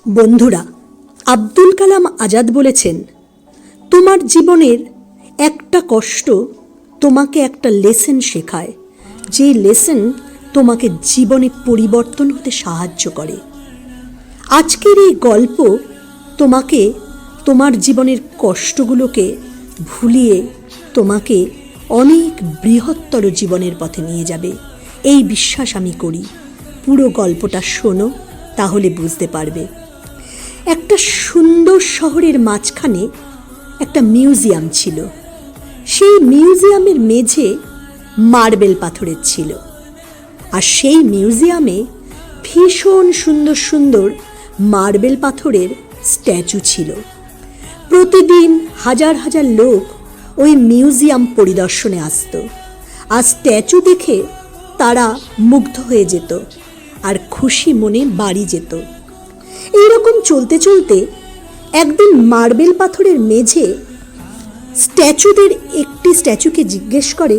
বন্ধুরা, আব্দুল কালাম আজাদ বলেছেন, তোমার জীবনের একটা কষ্ট তোমাকে একটা লেসন শেখায়, যে লেসন তোমাকে জীবনে পরিবর্তন হতে সাহায্য করে। আজকের এই গল্প তোমাকে তোমার জীবনের কষ্টগুলোকে ভুলিয়ে তোমাকে অনেক বৃহত্তর জীবনের পথে নিয়ে যাবে, এই বিশ্বাস আমি করি। পুরো গল্পটা শোনো, তাহলে বুঝতে পারবে। একটা সুন্দর শহরের মাঝখানে একটা মিউজিয়াম ছিল। সেই মিউজিয়ামের মেঝে মার্বেল পাথরের ছিল, আর সেই মিউজিয়ামে ভীষণ সুন্দর সুন্দর মার্বেল পাথরের স্ট্যাচু ছিল। প্রতিদিন হাজার হাজার লোক ওই মিউজিয়াম পরিদর্শনে আসত, আর স্ট্যাচু দেখে তারা মুগ্ধ হয়ে যেত আর খুশি মনে বাড়ি যেত। এইরকম চলতে চলতে একদিন মার্বেল পাথরের মেঝে স্ট্যাচুদের একটি স্ট্যাচুকে জিজ্ঞেস করে,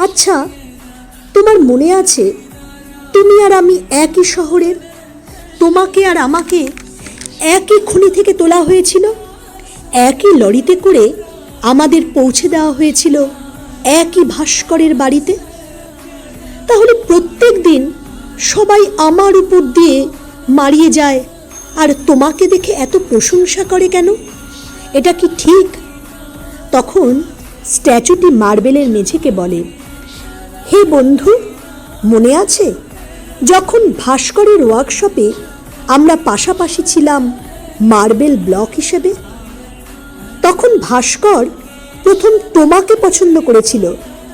আচ্ছা, তোমার মনে আছে তুমি আর আমি একই শহরের? তোমাকে আর আমাকে একই খনি থেকে তোলা হয়েছিল, একই লরিতে করে আমাদের পৌঁছে দেওয়া হয়েছিল একই ভাস্করের বাড়িতে। তাহলে প্রত্যেক দিন সবাই আমার উপর দিয়ে মারিয়ে যায়, আর তোমাকে দেখে এত প্রশংসা করে কেন? এটা কি ঠিক? তখন স্ট্যাচুটি মার্বেলের মেঝেকে বলে, হে বন্ধু, মনে আছে যখন ভাস্করের ওয়ার্কশপে আমরা পাশাপাশি ছিলাম মার্বেল ব্লক হিসেবে? তখন ভাস্কর প্রথম তোমাকে পছন্দ করেছিল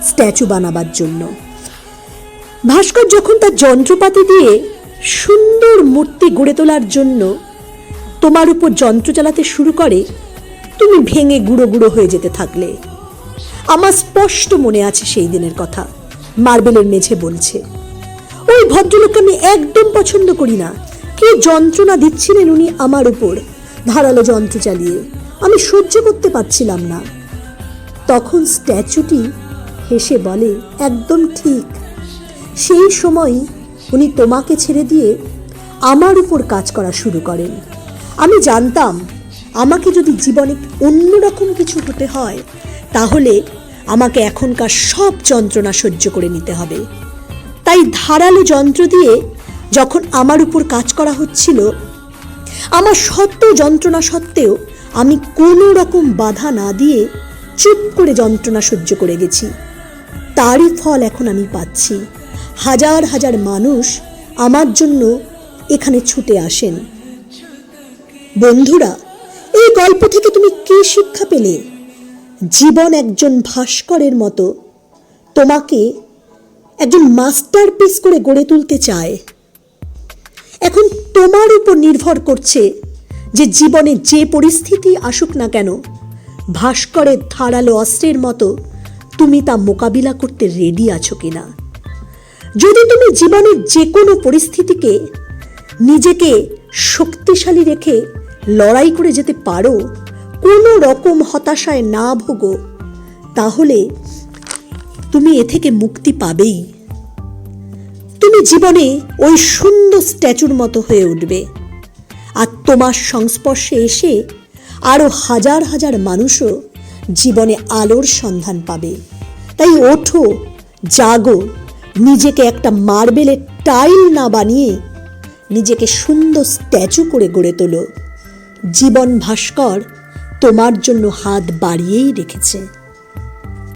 স্ট্যাচু বানাবার জন্য। ভাস্কর যখন তার যন্ত্রপাতি দিয়ে সুন্দর মূর্তি গড়ে তোলার জন্য তোমার উপর যন্ত্র চালাতে শুরু করে, তুমি ভেঙে গুঁড়ো গুঁড়ো হয়ে যেতে থাকলে। আমার স্পষ্ট মনে আছে সেই দিনের কথা, মার্বেলের মেঝে বলছে। ওই ভদ্রলোককে আমি একদম পছন্দ করি না। কি যন্ত্রণা দিচ্ছিলেন উনি আমার উপর ধারালো যন্ত্র চালিয়ে, আমি সহ্য করতে পারছিলাম না। তখন স্ট্যাচুটি হেসে বলে, একদম ঠিক। সেই সময় উনি তোমাকে ছেড়ে দিয়ে আমার উপর কাজ করা শুরু করেন। আমি জানতাম আমাকে যদি জীবনে অন্যরকম কিছু হতে হয়, তাহলে আমাকে এখনকার সব যন্ত্রণা সহ্য করে নিতে হবে। তাই ধারালো যন্ত্র দিয়ে যখন আমার উপর কাজ করা হচ্ছিল, আমার শত যন্ত্রণা সত্ত্বেও আমি কোনো রকম বাধা না দিয়ে চুপ করে যন্ত্রণা সহ্য করে গেছি। তারই ফল এখন আমি পাচ্ছি। হাজার হাজার মানুষ আমার জন্য এখানে ছুটে আসেন। বন্ধুরা, এই গল্প থেকে তুমি কি শিক্ষা পেলে? জীবন একজন ভাস্করের মতো তোমাকে একজন মাস্টারপিস করে গড়ে তুলতে চায়। এখন তোমার উপর নির্ভর করছে যে জীবনে যে পরিস্থিতি আসুক না কেন, ভাস্করের ধারালো অস্ত্রের মতো তুমি তা মোকাবিলা করতে রেডি আছো কিনা। যদি তুমি জীবনের যে কোনো পরিস্থিতিকে নিজেকে শক্তিশালী রেখে লড়াই করে যেতে পারো, কোনো রকম হতাশায় না ভোগো, তাহলে তুমি এ থেকে মুক্তি পাবেই। তুমি জীবনে ওই সুন্দর স্ট্যাচুর মতো হয়ে উঠবে, আর তোমার সংস্পর্শে এসে আরো হাজার হাজার মানুষও জীবনে আলোর সন্ধান পাবে। তাই ওঠো, জাগো, নিজেকে একটা মার্বেলের টাইল না বানিয়ে নিজেকে সুন্দর স্ট্যাচু করে গড়ে তোলো। জীবন ভাস্কর তোমার জন্য হাত বাড়িয়েই রেখেছে।